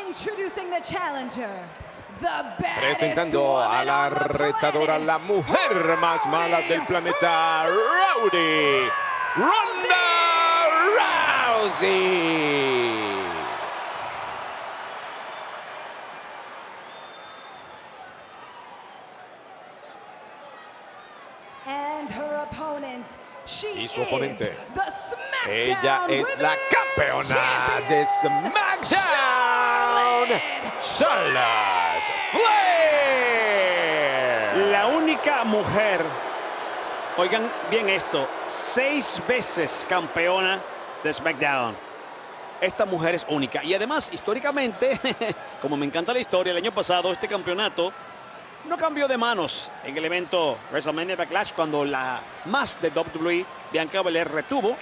Introducing the challenger, the Presentando a la retadora, la mujer más mala del planeta, Rowdy Ronda Rousey. And her opponent, Y su oponente, ella es la campeona de SmackDown, Charlotte Flair. La única mujer, oigan bien esto, 6 veces campeona de SmackDown. Esta mujer es única y además históricamente, como me encanta la historia, el año pasado este campeonato no cambió de manos en el evento WrestleMania Backlash cuando la más de WWE, Bianca Belair, retuvo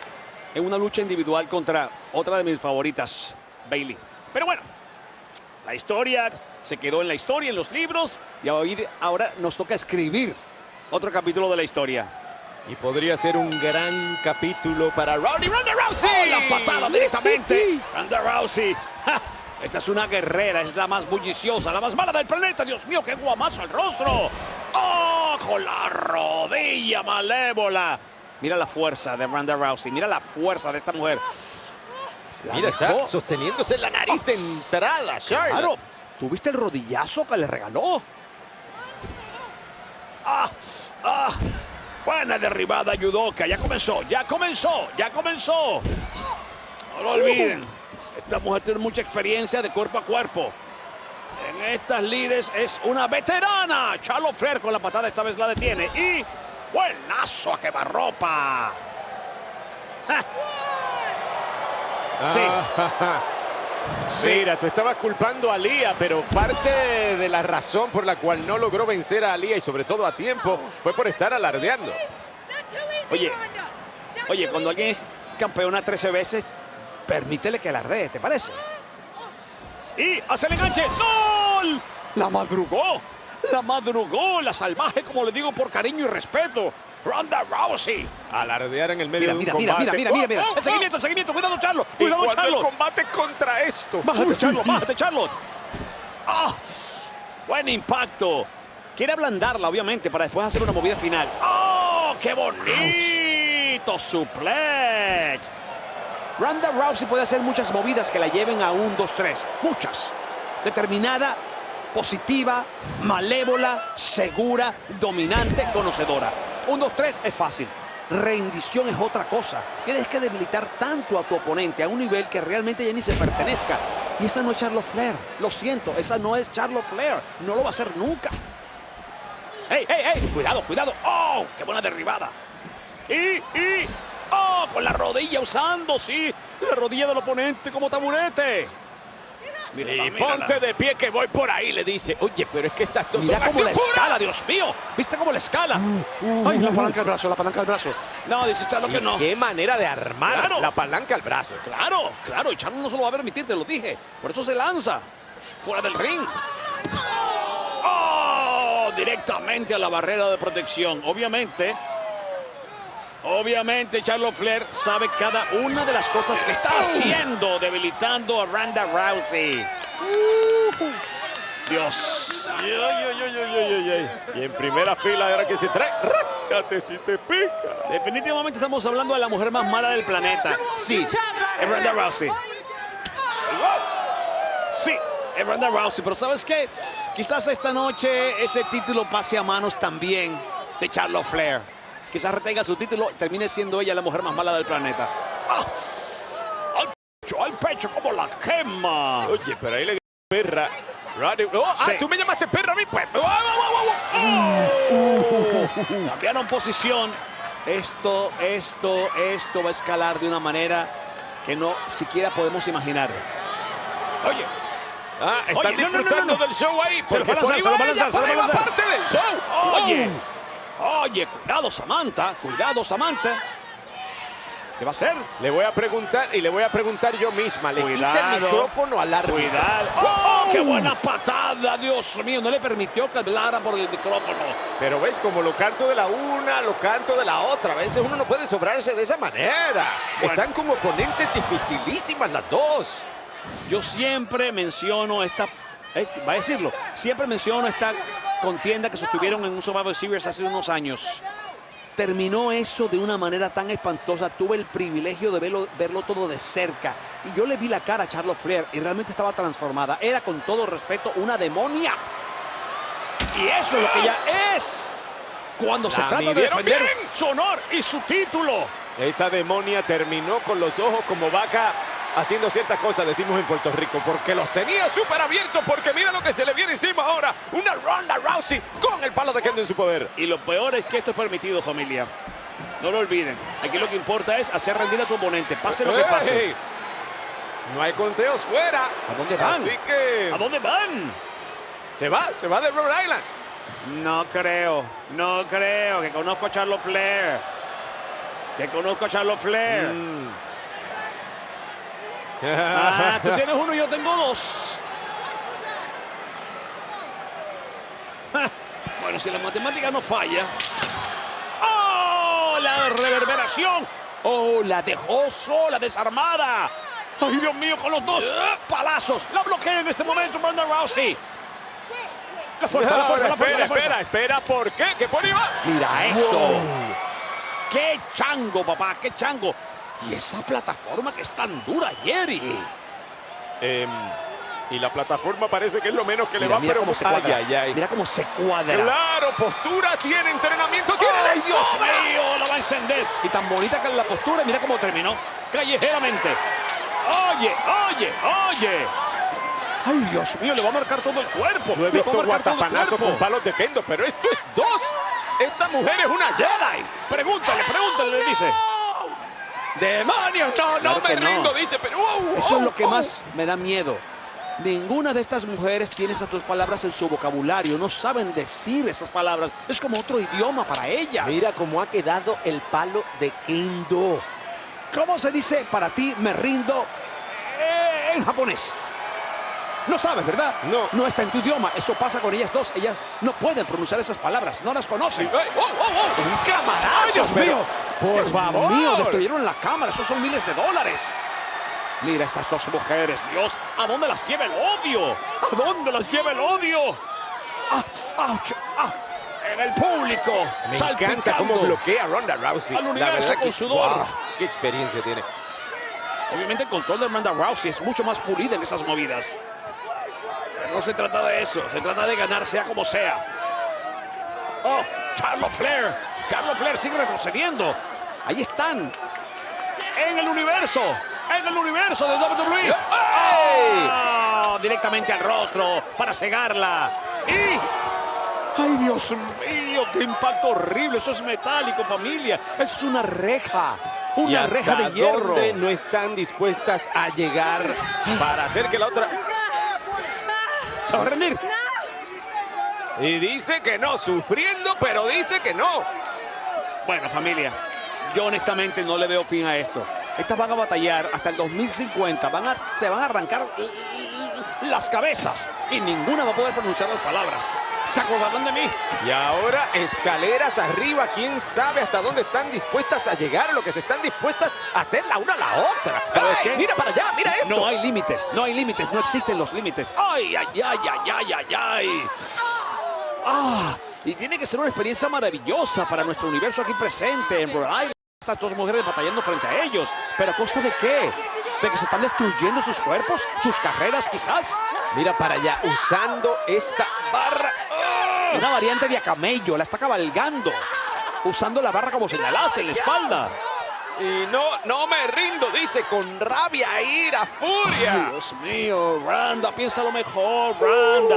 en una lucha individual contra otra de mis favoritas, Bayley. Pero bueno, la historia se quedó en la historia, en los libros, y ahora nos toca escribir otro capítulo de la historia. Y podría ser un gran capítulo para Ronda Rousey. ¡Oh, la patada directamente! Ronda Rousey. ¡Ja! Esta es una guerrera, es la más bulliciosa, la más mala del planeta. Dios mío, qué guamazo al rostro. ¡Oh, con la rodilla malévola! Mira la fuerza de Ronda Rousey, mira la fuerza de esta mujer. Mira, está sosteniéndose la nariz de entrada, Charlotte. Claro, ¿tuviste el rodillazo que le regaló? Buena derribada, Yudoka. Ya comenzó. No lo olviden. Esta mujer tiene mucha experiencia de cuerpo a cuerpo. En estas lides es una veterana. Charlotte Flair con la patada esta vez la detiene. Y buenazo a quemarropa. Sí. Sí. Mira, tú estabas culpando a Lía, pero parte de la razón por la cual no logró vencer a Lía y sobre todo a tiempo fue por estar alardeando. Oye, cuando alguien campeona 13 veces, permítele que alardee, ¿te parece? Y hace el enganche. ¡Gol! La madrugó, la salvaje, como le digo, por cariño y respeto. Ronda Rousey. Alardear en el medio de un combate. Mira. El seguimiento. Cuidado, Charlotte. Cuidado, Charlotte. El combate contra esto. Bájate, Charlotte. Buen impacto. Quiere ablandarla, obviamente, para después hacer una movida final. ¡Oh, qué bonito! Suplex. Ronda Rousey puede hacer muchas movidas que la lleven a 1, 2, 3. Muchas. Determinada, positiva, malévola, segura, dominante, conocedora. 1, 2, 3 es fácil. Rendición es otra cosa. Tienes que debilitar tanto a tu oponente a un nivel que realmente ya ni se pertenezca. Y esa no es Charlotte Flair. Lo siento, esa no es Charlotte Flair. No lo va a hacer nunca. ¡Ey! Cuidado. ¡Oh, qué buena derribada! ¡Oh, con la rodilla usando, sí! La rodilla del oponente como taburete. Y ponte de pie que voy por ahí, le dice. Oye, pero es que estas dos Mira son cómo la acción pura. escala, Dios mío. ¿Viste cómo la escala? Ay, la palanca al brazo. No, dice Charlotte que no. Qué manera de armar Claro. la palanca al brazo. Claro. Y Charlotte no se lo va a permitir, te lo dije. Por eso se lanza. Fuera del ring. ¡Oh! Directamente a la barrera de protección. Obviamente, Charlotte Flair sabe cada una de las cosas que está haciendo, debilitando a Ronda Rousey. Dios. Y en primera fila, ahora que se trae, ráscate si te pica. Definitivamente estamos hablando de la mujer más mala del planeta. Sí, es Ronda Rousey. Sí, es Ronda Rousey. Pero ¿sabes qué? Quizás esta noche ese título pase a manos también de Charlotte Flair. Quizás retenga su título y termine siendo ella la mujer más mala del planeta. Al pecho, como la quema. Oye, pero ahí le perra. Sí. Tú me llamaste perra a mí, pues. Cambiaron posición. Esto va a escalar de una manera que no siquiera podemos imaginar. Oye. Están disfrutando del show ahí. Se lo va a lanzar, se lo va a lanzar, se lo va a lanzar. parte del show. Oye, cuidado, Samantha. ¿Qué va a hacer? Le voy a preguntar y le voy a preguntar yo misma. Le quita el micrófono al árbitro. Cuidado. ¡Oh, qué buena patada! Dios mío, no le permitió que hablara por el micrófono. Pero ves, como lo canto de la una, lo canto de la otra. A veces uno no puede sobrarse de esa manera. Bueno. Están como oponentes dificilísimas las dos. Yo siempre menciono esta, va a decirlo, siempre menciono esta contienda que sostuvieron en un Survivor Series hace unos años. Terminó eso de una manera tan espantosa. Tuve el privilegio de verlo todo de cerca. Y yo le vi la cara a Charlotte Flair y realmente estaba transformada. Era, con todo respeto, una demonia. Y eso es lo que ella es. Cuando se trata de defender su honor y su título. Esa demonia terminó con los ojos como vaca haciendo ciertas cosas, decimos en Puerto Rico, porque los tenía súper abiertos, porque mira lo que se le viene encima ahora. Una Ronda Rousey con el palo de Kendo en su poder. Y lo peor es que esto es permitido, familia. No lo olviden. Aquí lo que importa es hacer rendir a tu oponente, pase lo que pase. No hay conteos fuera. ¿A dónde van? Así que... ¿A dónde van? se va de Rhode Island. No creo que conozco a Charlotte Flair. Ah, tú tienes uno y yo tengo dos. Bueno, si la matemática no falla. ¡Oh! La reverberación. ¡Oh! La dejó sola, desarmada. ¡Ay, Dios mío! Con los dos palazos. La bloquea en este momento Ronda Rousey. La fuerza. Espera, ¿por qué? ¿Qué por ahí va? Mira eso. Wow. ¡Qué chango, papá! ¡Qué chango! Y esa plataforma que es tan dura, Jerry. Y la plataforma parece que es lo menos que le Mira, va, mira pero cómo se cuadra. Mira cómo se cuadra. Claro, postura tiene, entrenamiento tiene. ¡Ay, Dios mío! La va a encender. Y tan bonita que es la postura. Mira cómo terminó. Callejeramente. Oye. ¡Ay, Dios mío! Le va a marcar todo el cuerpo. Yo he visto guatapanazos con palos de Kendo, pero esto es dos. Esta mujer es una Jedi. Pregúntale, le dice. ¡Demonios! No me rindo, dice, pero... Eso es lo que más me da miedo. Ninguna de estas mujeres tiene esas dos palabras en su vocabulario. No saben decir esas palabras. Es como otro idioma para ellas. Mira cómo ha quedado el palo de Kendo. ¿Cómo se dice para ti me rindo en japonés? No sabes, ¿verdad? No. No está en tu idioma. Eso pasa con ellas dos. Ellas no pueden pronunciar esas palabras. No las conocen. ¡Un camarazo! ¡Ay, Dios mío! ¡Por favor! Dios mío, destruyeron la cámara. Esos son miles de dólares. Mira estas dos mujeres. Dios, ¿a dónde las lleva el odio? ¿A dónde las lleva el odio? ¡Auch! En el público. Me encanta cómo bloquea a Ronda Rousey. Al universo con sudor. Wow, ¡qué experiencia tiene! Obviamente el control de Ronda Rousey es mucho más pulida en esas movidas. Pero no se trata de eso. Se trata de ganar sea como sea. ¡Oh! Charlotte Flair. Charlotte Flair sigue retrocediendo. Ahí están. En el universo de WWE. ¡Oh! Directamente al rostro para cegarla. Y... ¡ay, Dios mío! ¡Qué impacto horrible! Eso es metálico, familia. Eso es una reja. Una reja de hierro. ¿Dónde no están dispuestas a llegar para hacer que la otra... se va a rendir? Y dice que no, sufriendo, pero dice que no. Bueno, familia, yo honestamente no le veo fin a esto. Estas van a batallar hasta el 2050. Se van a arrancar las cabezas y ninguna va a poder pronunciar las palabras. ¿Se acordarán de mí? Y ahora escaleras arriba. ¿Quién sabe hasta dónde están dispuestas a llegar? Lo que se están dispuestas a hacer la una a la otra. ¿Sabes qué? Mira para allá, mira esto. No hay límites, no existen los límites. ¡Ay! ¡Ah! Y tiene que ser una experiencia maravillosa para nuestro universo aquí presente en Rhode Island. Estas dos mujeres batallando frente a ellos. ¿Pero a costa de qué? ¿De que se están destruyendo sus cuerpos? ¿Sus carreras quizás? Mira para allá, usando esta barra. Una variante de a camello, la está cabalgando. Usando la barra como señalaste en la espalda. Y no me rindo, dice, con rabia, ira, furia. Ay, Dios mío, Ronda, piénsalo mejor,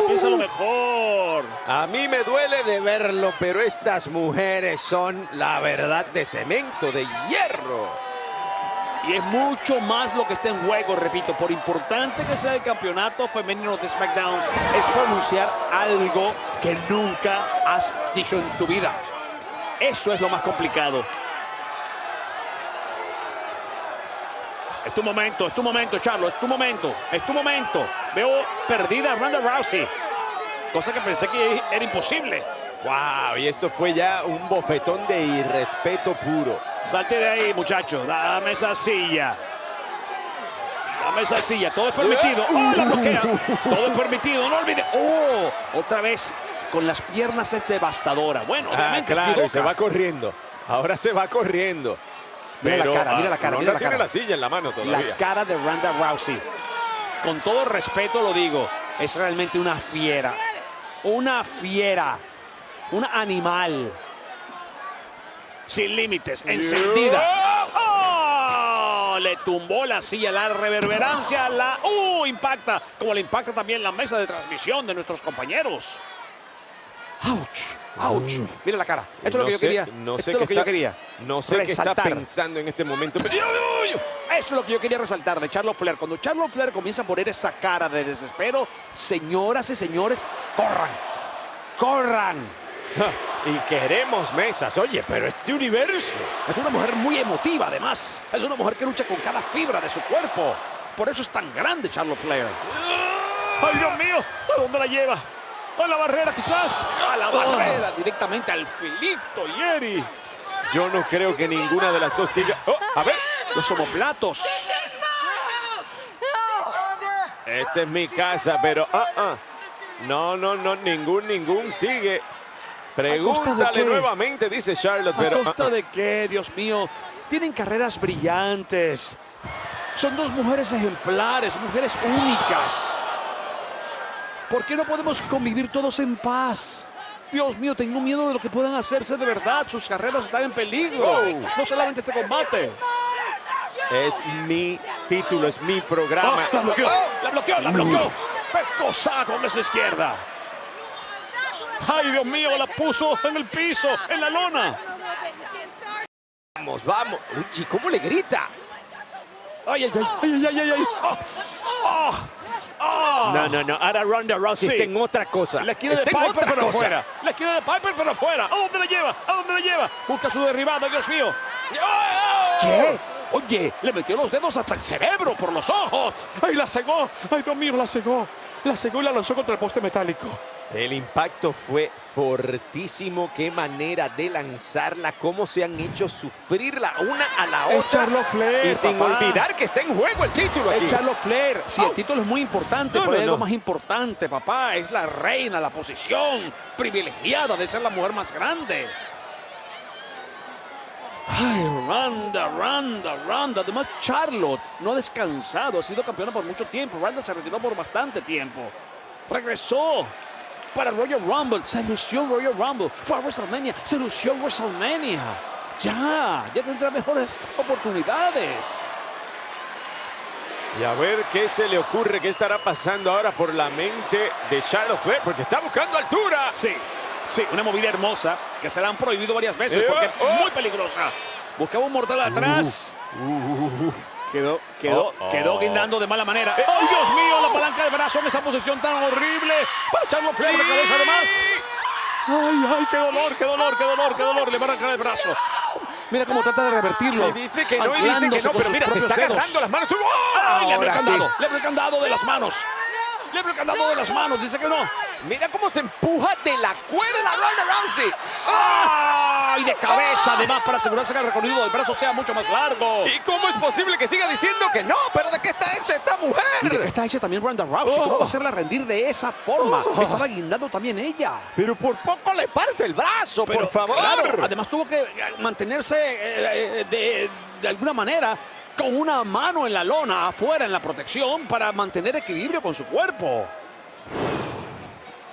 piénsalo mejor. A mí me duele de verlo, pero estas mujeres son, la verdad, de cemento, de hierro. Y es mucho más lo que está en juego, repito, por importante que sea el campeonato femenino de SmackDown, es pronunciar algo que nunca has dicho en tu vida. Eso es lo más complicado. Es tu momento, Charlo, es tu momento. Veo perdida a Ronda Rousey, cosa que pensé que era imposible. Wow, y esto fue ya un bofetón de irrespeto puro. Salte de ahí, muchacho, dame esa silla. esa silla. Todo es permitido. ¡Oh, la bloquea! Todo es permitido. No olvide. ¡Oh! Otra vez con las piernas es devastadora. Bueno, obviamente claro, equivoca. se va corriendo. Ahora se va corriendo. Mira la Pero, cara, mira la cara, Ronda mira la tiene cara. la silla en la mano La todavía. cara de Ronda Rousey. Con todo respeto lo digo. Es realmente una fiera. Una fiera. Un animal. Sin límites. Encendida. ¡Oh! Le tumbó la silla, la reverberancia, impacta, como le impacta también la mesa de transmisión de nuestros compañeros. ¡Auch! ¡Auch! Mira la cara. Esto es lo que yo quería. No Esto sé es qué lo que yo quería. No sé qué está resaltar. pensando en este momento. Pero... Esto es lo que yo quería resaltar de Charlotte Flair. Cuando Charlotte Flair comienza a poner esa cara de desespero, señoras y señores, corran. ¡Corran! Y queremos mesas. Oye, pero este universo. Es una mujer muy emotiva, además. Es una mujer que lucha con cada fibra de su cuerpo. Por eso es tan grande Charlotte Flair. ¡Ay, Dios mío! ¿A dónde la lleva? ¿A la barrera, quizás? A la barrera, directamente al filito, Yeri. Yo no creo que ninguna de las dos diga... Oh, a ver. Los omoplatos. Esta es mi casa, pero... No, ningún sigue. Pregúntale nuevamente, dice Charlotte, pero... ¿A costa de qué, Dios mío? Tienen carreras brillantes. Son dos mujeres ejemplares, mujeres únicas. ¿Por qué no podemos convivir todos en paz? Dios mío, tengo miedo de lo que puedan hacerse de verdad. Sus carreras están en peligro. No solamente este combate. Es mi título, es mi programa. La bloqueó, la bloqueó, la bloqueó. Cosa con esa izquierda. Ay, Dios mío, la puso en el piso, en la lona. Vamos. Uy, ¿cómo le grita? Ay, ay, ay, ay, ay, ay, ay. No. Ahora Ronda Rousey Sí. está en otra cosa. La esquina de Está en Piper, otra pero cosa. afuera. La esquina de Piper, pero afuera. ¿A dónde la lleva? ¿A dónde la lleva? Busca su derribada, Dios mío. ¿Qué? Oye, le metió los dedos hasta el cerebro, por los ojos. ¡Ay, la cegó! ¡Ay, Dios mío, la cegó! La cegó y la lanzó contra el poste metálico. El impacto fue fortísimo. Qué manera de lanzarla. Cómo se han hecho sufrirla una a la Es otra. Charlotte Flair, Y sin papá. olvidar que está en juego el título aquí. Es Charlotte Flair. Sí, el título es muy importante, No, pero no, hay algo no. más importante, papá. Es la reina, la posición privilegiada de ser la mujer más grande. Ay, Ronda. Además, Charlotte no ha descansado. Ha sido campeona por mucho tiempo. Ronda se retiró por bastante tiempo. Regresó para Royal Rumble. Se lució en Royal Rumble. Fue a WrestleMania. Se lució en WrestleMania. Ya tendrá mejores oportunidades. Y a ver qué se le ocurre, qué estará pasando ahora por la mente de Charlotte Flair, porque está buscando altura. Sí, una movida hermosa que se la han prohibido varias veces porque es muy peligrosa. Buscaba un mortal atrás. Quedó guindando de mala manera. ¡Ay, Dios mío! La palanca de brazo en esa posición tan horrible. Para Charlotte Flair de cabeza además. ¡Ay, qué dolor! Le va a arrancar el brazo. Mira cómo trata de revertirlo. Y dice que no, anclándose con pero sus mira, se está propios dedos. agarrando las manos. ¡Ay, le abrió el Ahora candado! sí. Le abrió el candado de las manos. Le abrió el candado de las manos. Dice que no. Mira cómo se empuja de la cuerda Ronda Rousey. ¡Ay! De cabeza, además, para asegurarse que el recorrido del brazo sea mucho más largo. ¿Y cómo es posible que siga diciendo que no? ¿Pero de qué está hecha esta mujer? ¿Y de qué está hecha también Ronda Rousey? ¿Cómo va a hacerla rendir de esa forma? Estaba guindando también ella. Pero por poco le parte el brazo, Pero, por favor. claro, además tuvo que mantenerse de alguna manera con una mano en la lona, afuera en la protección, para mantener equilibrio con su cuerpo.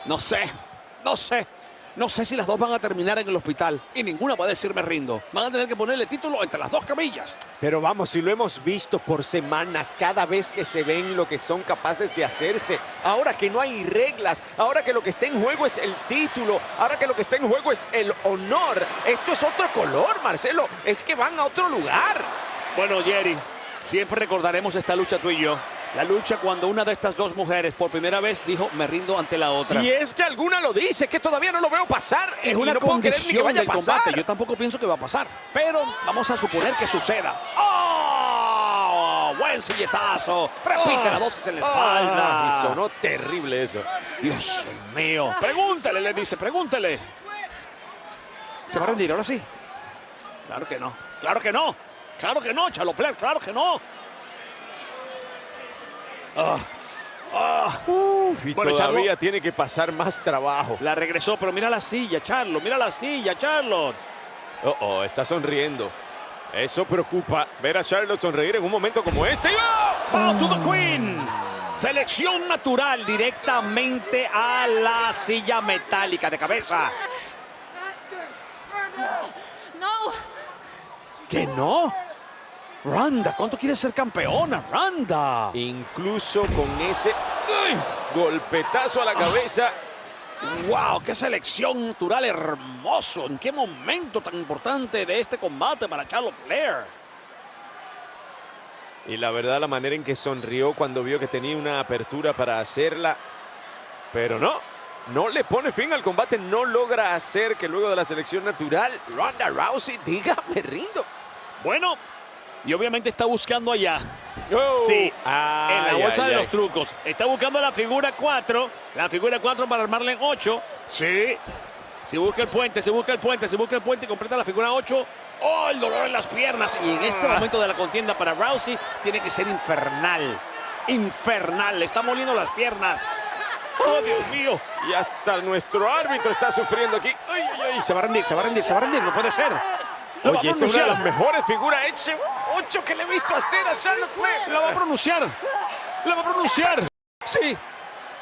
No sé si las dos van a terminar en el hospital y ninguna va a decir me rindo. Van a tener que ponerle título entre las dos camillas. Pero vamos, si lo hemos visto por semanas, cada vez que se ven lo que son capaces de hacerse, ahora que no hay reglas, ahora que lo que está en juego es el título, ahora que lo que está en juego es el honor, esto es otro color, Marcelo, es que van a otro lugar. Bueno, Jerry, siempre recordaremos esta lucha tú y yo. La lucha cuando una de estas dos mujeres por primera vez dijo me rindo ante la otra. Si es que alguna lo dice, que todavía no lo veo pasar. Es y una no puedo creer ni que condición vaya a del pasar. combate. Yo tampoco pienso que va a pasar, pero vamos a suponer que suceda. ¡Oh! Buen silletazo. Repite la dosis en la espalda. Y sonó terrible eso. Dios mío. Pregúntale, le dice, pregúntale. ¿Se va a rendir ahora sí? Claro que no. Claro que no. Claro que no, Charlotte Flair, claro que no. Y Bueno, todavía Charlo tiene que pasar más trabajo. la regresó, pero mira la silla, Charlotte. Mira la silla, Charlotte. Está sonriendo. Eso preocupa, ver a Charlotte sonreír en un momento como este. Bow to the Queen. Selección natural directamente a la silla metálica de cabeza. No. ¿Que no? Ronda, ¿cuánto quieres ser campeona, Ronda? Incluso con ese golpetazo a la cabeza. ¡Wow! ¡Qué selección natural hermoso! ¿En qué momento tan importante de este combate para Charlotte Flair? Y la verdad, la manera en que sonrió cuando vio que tenía una apertura para hacerla. Pero no le pone fin al combate. No logra hacer que luego de la selección natural Ronda Rousey diga, me rindo. Bueno, y obviamente está buscando allá. Oh. Sí, Ay, en la bolsa ay, de ay. los trucos. Está buscando la figura 4. La figura 4 para armarla en 8. Sí. Se busca el puente, se busca el puente, se busca el puente y completa la figura 8. ¡Oh, el dolor en las piernas! Y en este momento de la contienda para Rousey tiene que ser infernal. Infernal. Le está moliendo las piernas. ¡Oh, Dios mío! Y hasta nuestro árbitro está sufriendo aquí. ¡Ay, ay, ay! Se va a rendir, se va a rendir, se va a rendir. No puede ser. Lo va a Oye, esta es una de las pronunciar. mejores figuras hechas 8 que le he visto hacer a Charlotte Flair. La va a pronunciar. La va a pronunciar. Sí.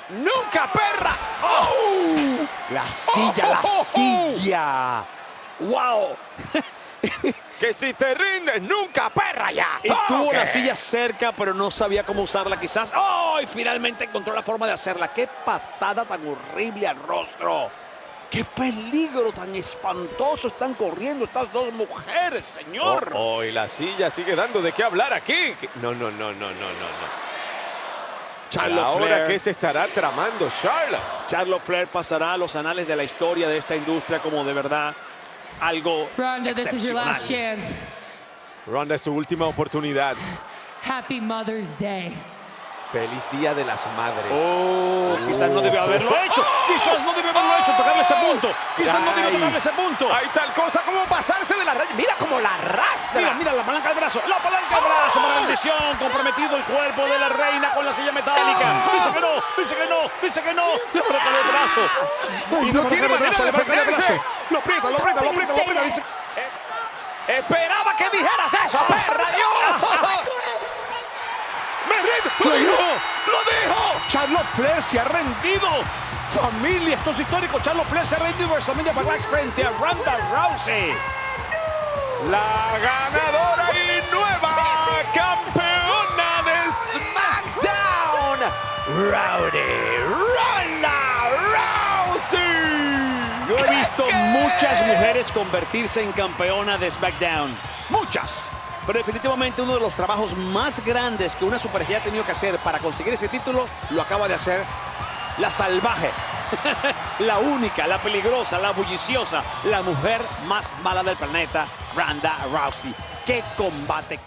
¡Nunca, perra! ¡Oh! La silla, la silla. ¡Wow! Que si te rindes, nunca, perra, ya. Y tuvo Ok. la silla cerca, pero no sabía cómo usarla quizás. ¡Oh! Y finalmente encontró la forma de hacerla. ¡Qué patada tan horrible al rostro! ¡Qué peligro tan espantoso están corriendo estas dos mujeres, señor! Y la silla sigue dando de qué hablar aquí. No. Charlotte Ahora, Flair. ¿qué se estará tramando Charlotte? Charlotte Flair pasará a los anales de la historia de esta industria como de verdad algo Ronda, this is your last excepcional. chance. Ronda, es tu última oportunidad. Happy Mother's Day. Feliz Día de las Madres. Quizás no debió haberlo hecho. Quizás no debió haberlo hecho, tocarle ese punto. Quizás no debió Ay. tocarle ese punto. Hay tal cosa como pasarse de la raya. Mira cómo la arrastra. Mira la palanca del brazo. La palanca del brazo para bendición. Comprometido el cuerpo de la reina con la silla metálica. Dice que no, dice que no, dice que no. Le aprieta el brazo. Y no tiene manera de defenderse. Lo aprieta, lo aprieta, lo aprieta, lo aprieta. Dice, Esperaba que dijeras eso, perra. ¡Me rindo! ¡Lo dijo! ¡Lo dijo! Charlotte Flair se ha rendido. Familia, esto es histórico. Charlotte Flair se ha rendido en WrestleMania Backlash frente a Ronda Rousey. La ganadora y nueva campeona de SmackDown, Ronda Rousey. Yo he visto muchas mujeres convertirse en campeona de SmackDown. Muchas. Pero definitivamente uno de los trabajos más grandes que una superestrella ha tenido que hacer para conseguir ese título lo acaba de hacer la salvaje, la única, la peligrosa, la bulliciosa, la mujer más mala del planeta, Ronda Rousey. ¡Qué combate!